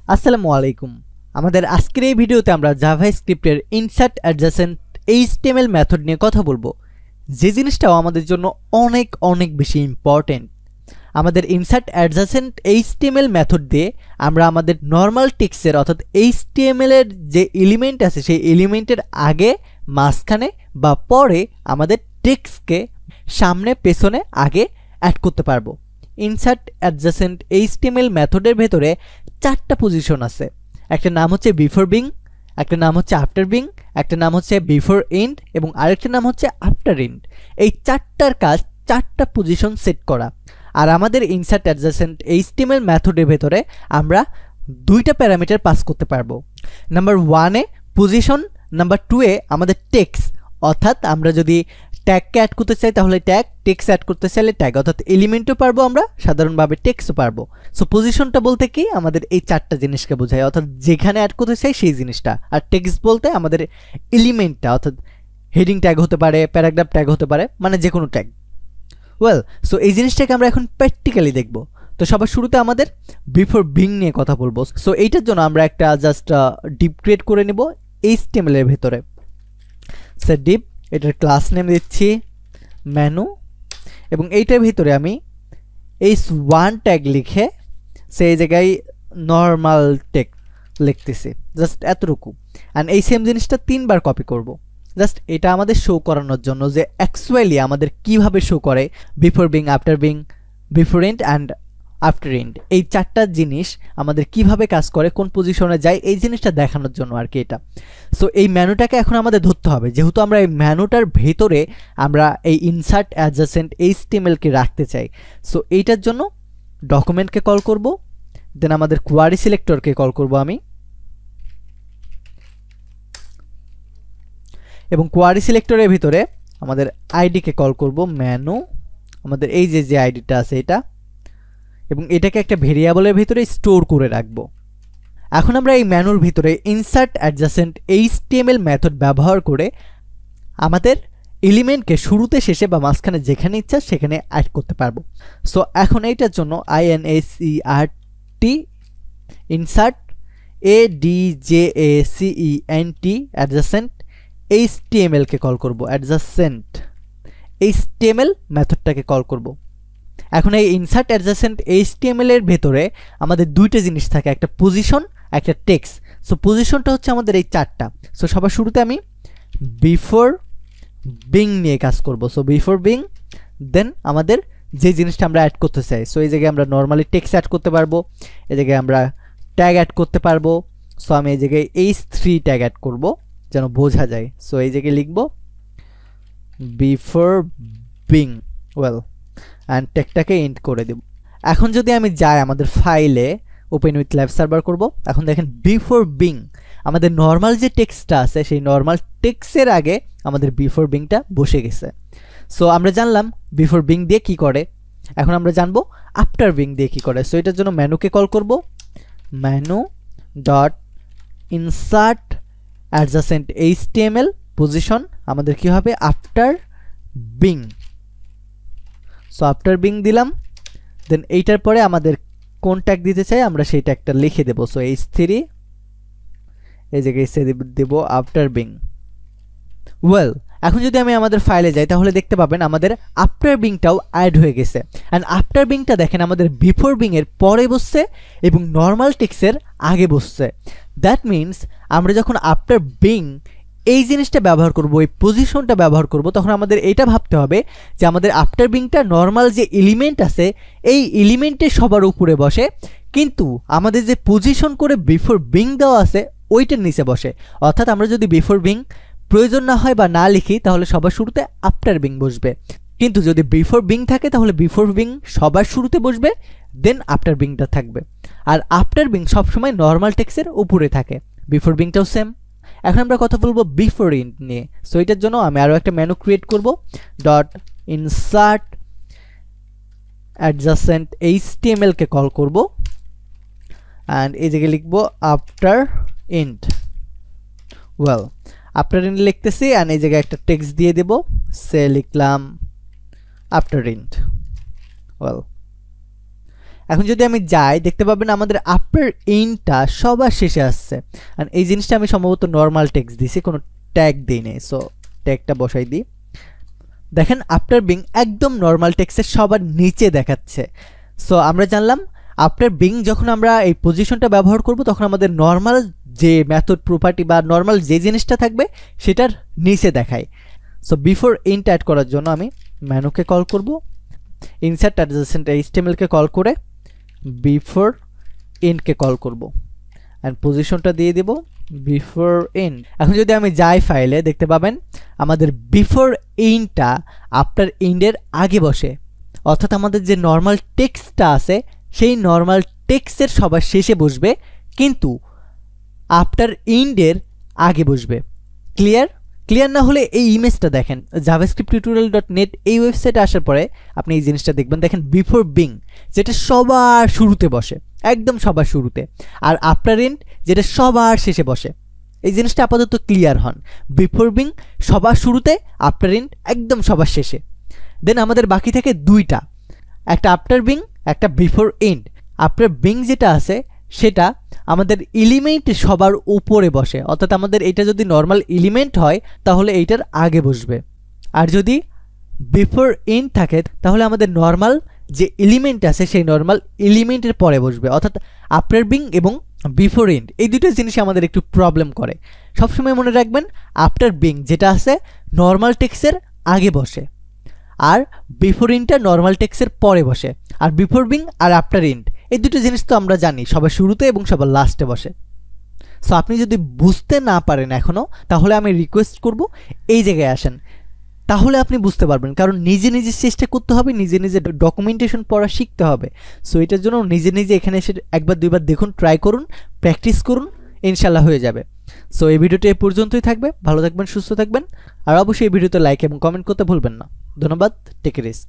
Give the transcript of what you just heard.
আসসালামু আলাইকুম। আমাদের আজকের এই ভিডিওতে আমরা জাভাস্ক্রিপ্টের ইনসার্ট অ্যাডজাসেন্ট এইচটিএমএল মেথড নিয়ে কথা বলবো, যে জিনিসটাও আমাদের জন্য অনেক অনেক বেশি ইম্পর্টেন্ট। আমাদের ইনসার্ট অ্যাডজাসেন্ট এইচটিএমএল মেথড দিয়ে আমরা আমাদের নর্মাল টেক্সটের অর্থাৎ এইচটিএমএল এর যে এলিমেন্ট আছে সেই এলিমেন্টের আগে, মাঝখানে বা পরে আমাদের টেক্সটকে সামনে, পেছনে, আগে অ্যাড করতে পারবো। ইনসার্ট অ্যাডজাসেন্ট এইচটিএমএল মেথডের ভেতরে 4টা পজিশন আছে। একটা নাম হচ্ছে বিফোর বিং, একটা নাম হচ্ছে আফটার বিং, একটা নাম হচ্ছে বিফোর এন্ড এবং আরেকটা নাম হচ্ছে আফটার এন্ড। এই 4টার কাজ 4টা পজিশন সেট করা। আর আমাদের ইনসার্ট অ্যাডজাসেন্ট এইচটিএমএল মেথডের ভেতরে আমরা 2টা প্যারামিটার পাস করতে পারবো। নাম্বার 1-এ পজিশন, নাম্বার 2-এ আমাদের টেক্সট, অর্থাৎ আমরা যদি ট্যাগকে অ্যাড করতে চাই তাহলে ট্যাগ, টেক্সট অ্যাড করতে চাইলে ট্যাগ, অর্থাৎ এলিমেন্টও পারবো আমরা, সাধারণভাবে টেক্সটও পারবো। সো পজিশনটা বলতে কি আমাদের এই 4টা জিনিসকে বোঝায়, অর্থাৎ যেখানে অ্যাড করতে চাই সেই জিনিসটা। আর টেক্সট বলতে আমাদের এলিমেন্টটা, অর্থাৎ হেডিং ট্যাগ হতে পারে, প্যারাগ্রাফ ট্যাগ হতে পারে, মানে যে কোনো ট্যাগ। ওয়েল, সো এই জিনিসটাকে আমরা এখন প্র্যাকটিক্যালি দেখব। তো সবার শুরুতে আমাদের বিফোর বিং নিয়ে কথা বলবো। সো এইটার জন্য আমরা একটা জাস্ট ডিপ ক্রিয়েট করে নেব এইচটিএমএল এর ভেতরে। সেট ডিপ, এটার ক্লাস নেম দিচ্ছি মেনু, এবং এইটার ভিতরে আমি h1 ট্যাগ লিখে সেই জায়গায় নর্মাল টেক্সট লিখতেছি, জাস্ট এতটুকু। অ্যান্ড এই সেম জিনিসটা 3বার কপি করব, জাস্ট এটা আমাদের শো করানোর জন্য যে অ্যাকচুয়ালি আমাদের কিভাবে শো করে before being, after being, before end and after end. এই 4টা জিনিস আমাদের কিভাবে কাজ করে, কোন পজিশনে যায়, এই জিনিসটা দেখানোর জন্য আর কি এটা। সো এই মেনুটাকে এখন আমাদের ধরতে হবে, যেহেতু আমরা এই মেনুটার ভেতরে আমরা এই ইনসার্ট অ্যাডজাসেন্ট এইচটিএমএলকে রাখতে চাই। সো এইটার জন্য ডকুমেন্টকে কল করব, দেন আমাদের কোয়ারি সিলেক্টরকে কল করব আমি, এবং কোয়ারি সিলেক্টরের ভিতরে আমাদের আইডিকে কল করব মেনু, আমাদের এই যে আইডিটা আছে এটা, এবং এটাকে একটা ভেরিয়েবলের ভিতরে স্টোর করে রাখবো। এখন আমরা এই মেনুর ভিতরে ইনসার্ট অ্যাডজাসেন্ট এইচটিএমএল মেথড ব্যবহার করে আমাদের এলিমেন্টকে শুরুতে, শেষে বা মাঝখানে যেখানে ইচ্ছা সেখানে অ্যাড করতে পারবো। সো এখন এইটার জন্য ইনসার্ট ADJACENT অ্যাডজাসেন্ট এইচটিএমএলকে কল করব, অ্যাডজাসেন্ট এইচটিএমএল মেথডটাকে কল করব। এখন এই ইনসার্ট অ্যাডজাসেন্ট এইচটিএমএল এর ভেতরে আমাদের 2টা জিনিস থাকে, একটা পজিশন, একটা টেক্সট। সো পজিশনটা হচ্ছে আমাদের এই 4টা। সো সবার শুরুতে আমি বিফোর বিং নিয়ে কাজ করব। সো বিফোর বিং, দেন আমাদের যে জিনিসটা আমরা অ্যাড করতে চাই। সো এই জায়গায় আমরা নর্মালি টেক্সট অ্যাড করতে পারবো, এই জায়গায় আমরা ট্যাগ অ্যাড করতে পারবো। সো আমি এই জায়গায় h3 ট্যাগ অ্যাড করব যেন বোঝা যায়। সো এই জায়গায় লিখব বিফোর বিং, ওয়েল, অ্যান্ড ট্যাগটাকে এন্ড করে দেব। এখন যদি আমি যাই আমাদের ফাইলে, ওপেন উইথ লাইভ সার্ভার করব, এখন দেখেন বিফোর বিং আমাদের নর্মাল যে টেক্সটটা আছে সেই নর্মাল টেক্সটের আগে আমাদের বিফোর বিংটা বসে গেছে। সো আমরা জানলাম বিফোর বিং দিয়ে কি করে, এখন আমরা জানবো আফটার বিং দিয়ে কি করে। সো এটার জন্য মেনুকে কল করব, menu dot insert adjacent HTML position, আমাদের কি হবে after being. So after being দিলাম, দেন এইটার পরে আমাদের কোন ট্যাগ দিতে চাই আমরা সেই ট্যাগটা লিখে দেবো। সো h3, এই জায়গায় দেব আফটার বিং। ওয়েল, এখন যদি আমি আমাদের ফাইলে যাই তাহলে দেখতে পাবেন আমাদের আফটার বিংটাও অ্যাড হয়ে গেছে। অ্যান্ড আফটার বিংটা দেখেন আমাদের বিফোর বিং এর পরে বসছে এবং নর্মাল টেক্সটের আগে বসছে। দ্যাট মিনস আমরা যখন আফটার বিং এই জিনিসটা ব্যবহার করব, এই পজিশনটা ব্যবহার করব, তখন আমাদের এটা ভাবতে হবে যে আমাদের আফটার বিংটা নর্মাল যে এলিমেন্ট আছে এই এলিমেন্টের সবার উপরে বসে, কিন্তু আমাদের যে পজিশন করে বিফোর বিং দেওয়া আছে ওইটার নিচে বসে। অর্থাৎ আমরা যদি বিফোর বিং প্রয়োজন না হয় বা না লিখি তাহলে সবার শুরুতে আফটার বিং বসবে, কিন্তু যদি বিফোর বিং থাকে তাহলে বিফোর বিং সবার শুরুতে বসবে, দেন আফটার বিংটা থাকবে। আর আফটার বিং সবসময় নর্মাল টেক্সটের উপরে থাকে, বিফোর বিংটাও সেম। এখন আমরা কথা বলবো বিফোর এন্ড নিয়ে। সো এটার জন্য আমি আরও একটা মেনু ক্রিয়েট করব, ডট ইনসার্ট অ্যাডজাসেন্ট এইচটিএমএলকে কল করব, অ্যান্ড এই জায়গায় লিখব after end. Well, after end লিখতেছি, অ্যান্ড এই জায়গায় একটা টেক্সট দিয়ে দেব, সে লিখলাম আফটার এন্ড। ওয়েল, এখন যদি আমি যাই দেখতে পাবেন আমাদের আফটার ইনটা সবার শেষে আসছে। আর এই জিনিসটা আমি সম্ভবত নর্মাল টেক্সট দিছি, কোনো ট্যাগ দিই নেই। সো ট্যাগটা বসাই দিই। দেখেন আফটার বিং একদম নর্মাল টেক্সটের সবার নিচে দেখাচ্ছে। সো আমরা জানলাম আফটার বিং যখন আমরা এই পজিশনটা ব্যবহার করব তখন আমাদের নর্মাল যে মেথড প্রপার্টি বা নর্মাল যে জিনিসটা থাকবে সেটার নিচে দেখায়। সো বিফোর ইন্ট অ্যাড করার জন্য আমি মেনুকে কল করব, ইনসার্ট অ্যাডজাসেন্ট এইচটিএমএলকে কল করে বিফোর ইন্টকে কল করব অ্যান্ড পজিশনটা দিয়ে দেব বিফোর ইন্ট। এখন যদি আমি যাই ফাইলে দেখতে পাবেন আমাদের বিফোর ইন্টটা আফটার ইন্টের আগে বসে, অর্থাৎ আমাদের যে নর্মাল টেক্সটটা আছে সেই নর্মাল টেক্সটের সবার শেষে বসবে, কিন্তু আফটার ইন্টের আগে বসবে। ক্লিয়ার? ক্লিয়ার না হলে এই ইমেজটা দেখেন, javascripttutorial.net এই ওয়েবসাইটে আসার পরে আপনি এই জিনিসটা দেখবেন। দেখেন বিফোর বিং যেটা সবার শুরুতে বসে, একদম সবার শুরুতে, আর আফটার ইন্ট যেটা সবার শেষে বসে। এই জিনিসটা আপাতত ক্লিয়ার হন। বিফোর বিং সবার শুরুতে, আফটার ইন্ট একদম সবার শেষে। দেন আমাদের বাকি থাকে দুইটা, একটা আফটার বিং, একটা বিফোর ইন্ট। আফটার বিং যেটা আছে সেটা আমাদের এলিমেন্ট সবার উপরে বসে, অর্থাৎ আমাদের এটা যদি নর্মাল এলিমেন্ট হয় তাহলে এইটার আগে বসবে, আর যদি বিফোর ইন্ট থাকে তাহলে আমাদের নর্মাল যে এলিমেন্ট আছে সেই নর্মাল এলিমেন্টের পরে বসবে। অর্থাৎ আফটার বিং এবং বিফোর ইন্ট এই দুটো জিনিস আমাদের একটু প্রবলেম করে। সবসময় মনে রাখবেন আফটার বিং যেটা আছে নর্মাল টেক্সটের আগে বসে, আর বিফোর ইন্টটা নর্মাল টেক্সটের পরে বসে। আর বিফোর বিং আর আফটার ইন্ট এই দুটো জিনিস তো আমরা জানি সবার শুরুতে এবং সবার লাস্টে বসে। সো আপনি যদি বুঝতে না পারেন এখনও, তাহলে আমি রিকোয়েস্ট করব এই জায়গায় আসেন, তাহলে আপনি বুঝতে পারবেন। কারণ নিজে নিজে চেষ্টা করতে হবে, নিজে নিজে ডকুমেন্টেশন পড়া শিখতে হবে। সো এটার জন্য নিজে নিজে এখানে এসে একবার দুইবার দেখুন, ট্রাই করুন, প্র্যাকটিস করুন, ইনশাল্লাহ হয়ে যাবে। সো এই ভিডিওটি এই পর্যন্তই থাকবে। ভালো থাকবেন, সুস্থ থাকবেন, আর অবশ্যই এই ভিডিওতে লাইক এবং কমেন্ট করতে ভুলবেন না। ধন্যবাদ। Take risk.